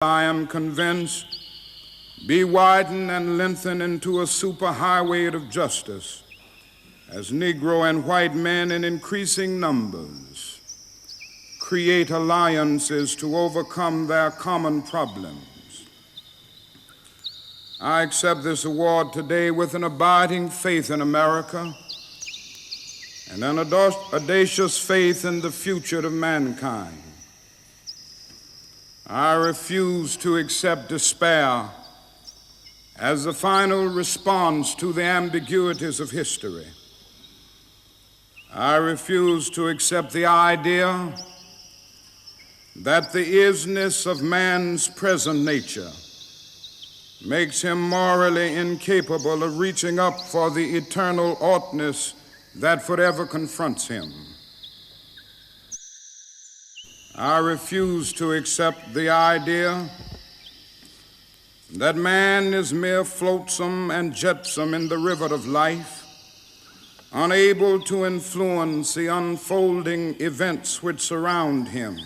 I am convinced, be widened and lengthened into a superhighway of justice, as Negro and white men in increasing numbers create alliances to overcome their common problems. I accept this award today with an abiding faith in America and an audacious faith in the future of mankind. I refuse to accept despair as the final response to the ambiguities of history. I refuse to accept the idea that the isness of man's present nature makes him morally incapable of reaching up for the eternal oughtness that forever confronts him. I refuse to accept the idea that man is mere flotsam and jetsam in the river of life, unable to influence the unfolding events which surround him.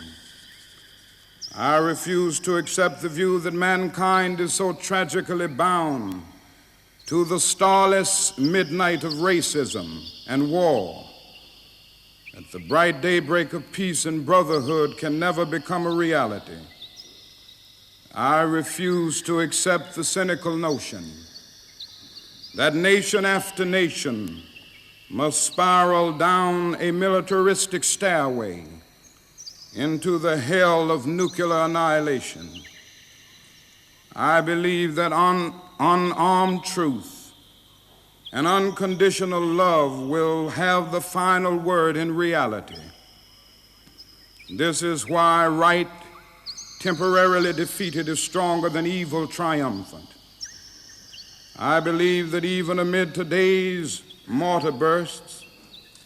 I refuse to accept the view that mankind is so tragically bound to the starless midnight of racism and war that the bright daybreak of peace and brotherhood can never become a reality. I refuse to accept the cynical notion that nation after nation must spiral down a militaristic stairway into the hell of nuclear annihilation. I believe that unarmed truth and unconditional love will have the final word in reality. This is why right temporarily defeated is stronger than evil triumphant. I believe that even amid today's mortar bursts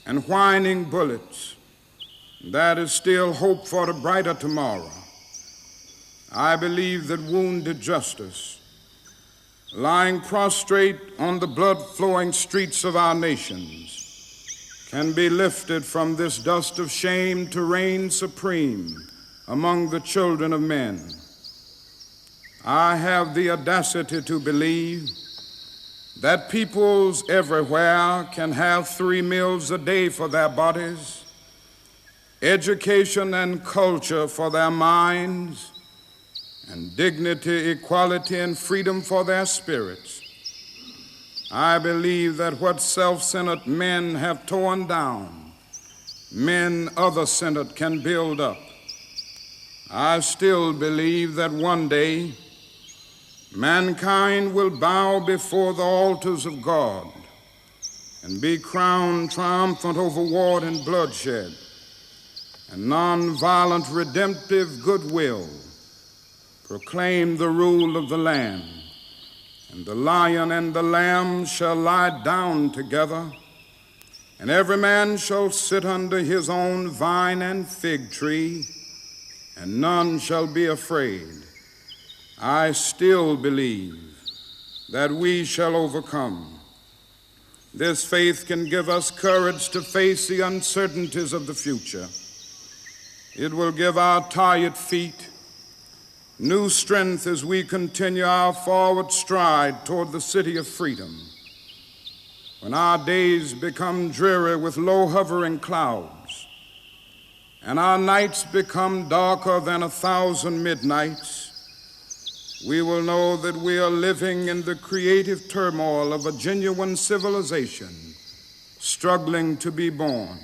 and whining bullets, there is still hope for a brighter tomorrow. I believe that wounded justice, lying prostrate on the blood-flowing streets of our nations, can be lifted from this dust of shame to reign supreme among the children of men. I have the audacity to believe that peoples everywhere can have 3 meals a day for their bodies, education and culture for their minds, and dignity, equality, and freedom for their spirits. I believe that what self-centered men have torn down, men other-centered can build up. I still believe that one day mankind will bow before the altars of God and be crowned triumphant over war and bloodshed and nonviolent redemptive goodwill proclaim the rule of the land, and the lion and the lamb shall lie down together, and every man shall sit under his own vine and fig tree, and none shall be afraid. I still believe that we shall overcome. This faith can give us courage to face the uncertainties of the future. It will give our tired feet new strength as we continue our forward stride toward the city of freedom. When our days become dreary with low hovering clouds, and our nights become darker than 1,000 midnights, we will know that we are living in the creative turmoil of a genuine civilization struggling to be born.